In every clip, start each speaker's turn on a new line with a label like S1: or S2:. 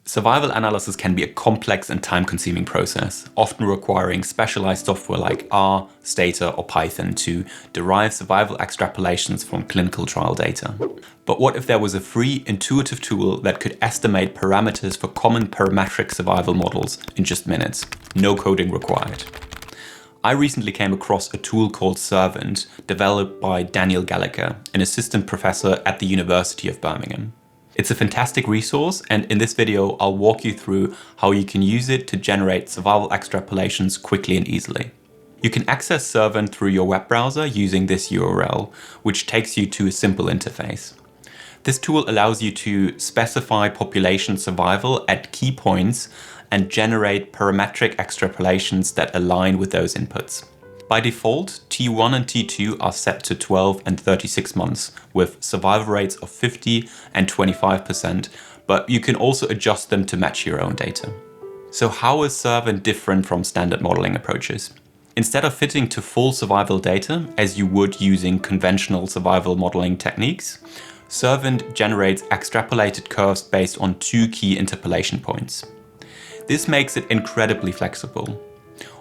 S1: Survival analysis can be a complex and time-consuming process, often requiring specialized software like R, Stata, or Python to derive survival extrapolations from clinical trial data. But what if there was a free, intuitive tool that could estimate parameters for common parametric survival models in just minutes? No coding required. I recently came across a tool called SurvInt, developed by Daniel Gallacher, an assistant professor at the University of Birmingham. It's a fantastic resource, and in this video I'll walk you through how you can use it to generate survival extrapolations quickly and easily. You can access SurvInt through your web browser using this URL, which takes you to a simple interface. This tool allows you to specify population survival at key points and generate parametric extrapolations that align with those inputs. By default, T1 and T2 are set to 12 and 36 months, with survival rates of 50 and 25%, but you can also adjust them to match your own data. So how is SurvInt different from standard modeling approaches? Instead of fitting to full survival data, as you would using conventional survival modeling techniques, SurvInt generates extrapolated curves based on two key interpolation points. This makes it incredibly flexible.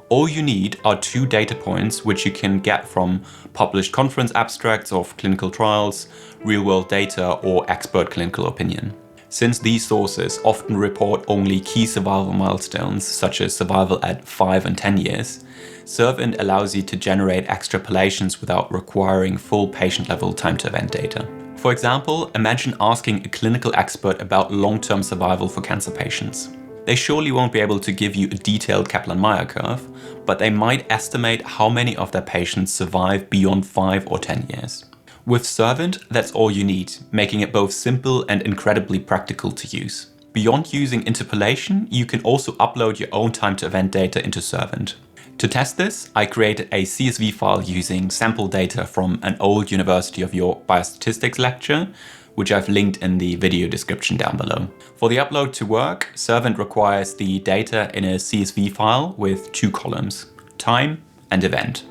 S1: All you need are two data points, which you can get from published conference abstracts of clinical trials, real-world data, or expert clinical opinion. Since these sources often report only key survival milestones, such as survival at 5 and 10 years, SurvInt allows you to generate extrapolations without requiring full patient-level time-to-event data. For example, imagine asking a clinical expert about long-term survival for cancer patients. They surely won't be able to give you a detailed Kaplan-Meier curve, but they might estimate how many of their patients survive beyond 5 or 10 years. With SurvInt, that's all you need, making it both simple and incredibly practical to use. Beyond using interpolation, you can also upload your own time-to-event data into SurvInt. To test this, I created a CSV file using sample data from an old University of York biostatistics lecture, which I've linked in the video description down below. For the upload to work, SurvInt requires the data in a CSV file with two columns, time and event.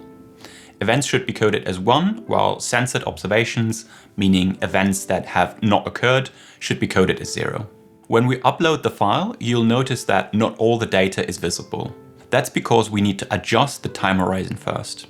S1: Events should be coded as 1, while censored observations, meaning events that have not occurred, should be coded as 0. When we upload the file, you'll notice that not all the data is visible. That's because we need to adjust the time horizon first.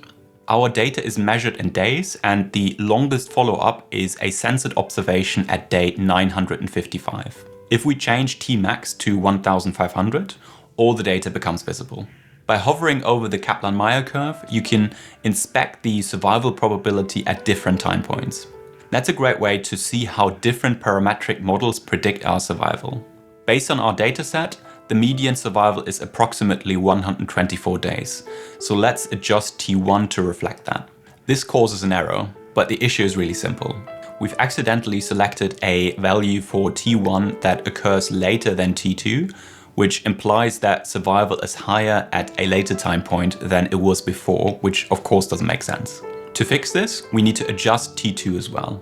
S1: Our data is measured in days, and the longest follow-up is a censored observation at day 955. If we change Tmax to 1500, all the data becomes visible. By hovering over the Kaplan-Meier curve, you can inspect the survival probability at different time points. That's a great way to see how different parametric models predict our survival. Based on our dataset, the median survival is approximately 124 days, so let's adjust T1 to reflect that. This causes an error, but the issue is really simple. We've accidentally selected a value for T1 that occurs later than T2, which implies that survival is higher at a later time point than it was before, which of course doesn't make sense. To fix this, we need to adjust T2 as well.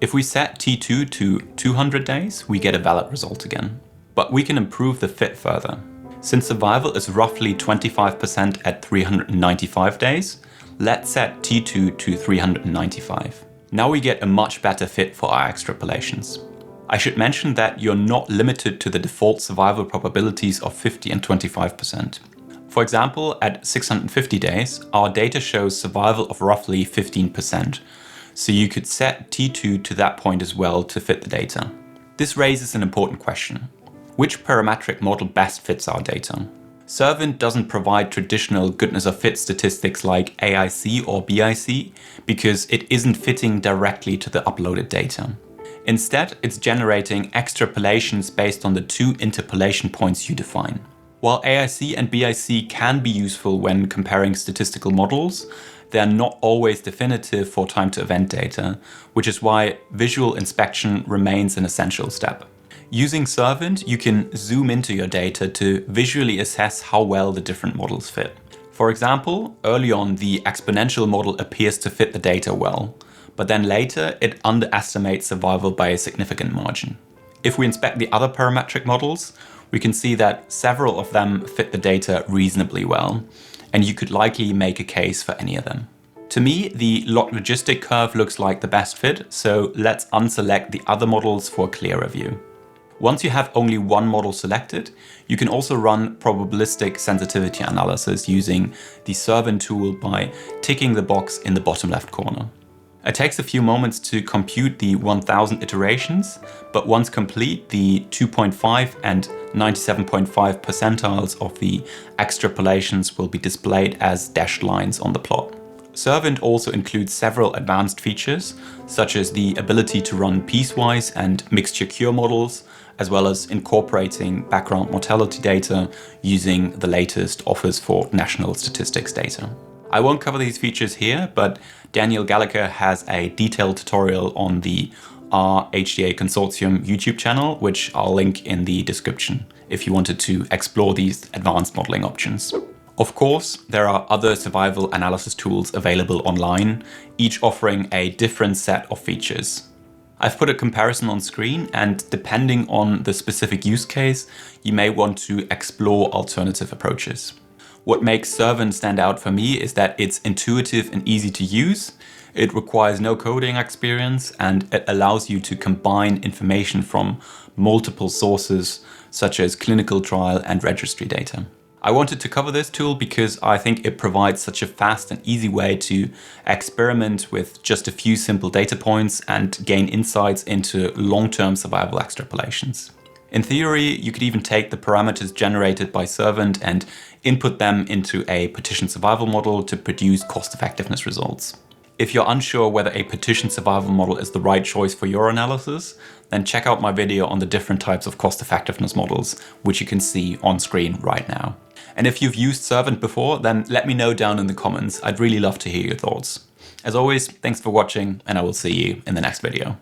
S1: If we set T2 to 200 days, we get a valid result again. But we can improve the fit further. Since survival is roughly 25% at 395 days, let's set T2 to 395. Now we get a much better fit for our extrapolations. I should mention that you're not limited to the default survival probabilities of 50 and 25%. For example, at 650 days, our data shows survival of roughly 15%, so you could set T2 to that point as well to fit the data. This raises an important question. Which parametric model best fits our data? SurvInt doesn't provide traditional goodness of fit statistics like AIC or BIC because it isn't fitting directly to the uploaded data. Instead, it's generating extrapolations based on the two interpolation points you define. While AIC and BIC can be useful when comparing statistical models, they are not always definitive for time-to-event data, which is why visual inspection remains an essential step. Using SurvInt, you can zoom into your data to visually assess how well the different models fit. For example, early on the exponential model appears to fit the data well, but then later it underestimates survival by a significant margin. If we inspect the other parametric models, we can see that several of them fit the data reasonably well, and you could likely make a case for any of them. To me, the log logistic curve looks like the best fit, so let's unselect the other models for a clearer view. Once you have only one model selected, you can also run probabilistic sensitivity analysis using the SurvInt tool by ticking the box in the bottom left corner. It takes a few moments to compute the 1000 iterations, but once complete, the 2.5 and 97.5 percentiles of the extrapolations will be displayed as dashed lines on the plot. SurvInt also includes several advanced features, such as the ability to run piecewise and mixture cure models, as well as incorporating background mortality data using the latest Office for National Statistics data. I won't cover these features here, but Daniel Gallacher has a detailed tutorial on the RHDA Consortium YouTube channel, which I'll link in the description if you wanted to explore these advanced modeling options. Of course, there are other survival analysis tools available online, each offering a different set of features. I've put a comparison on screen, and depending on the specific use case, you may want to explore alternative approaches. What makes SurvInt stand out for me is that it's intuitive and easy to use, it requires no coding experience, and it allows you to combine information from multiple sources, such as clinical trial and registry data. I wanted to cover this tool because I think it provides such a fast and easy way to experiment with just a few simple data points and gain insights into long-term survival extrapolations. In theory, you could even take the parameters generated by SurvInt and input them into a partition survival model to produce cost-effectiveness results. If you're unsure whether a partition survival model is the right choice for your analysis, then check out my video on the different types of cost-effectiveness models, which you can see on screen right now. And if you've used SurvInt before, then let me know down in the comments. I'd really love to hear your thoughts. As always, thanks for watching, and I will see you in the next video.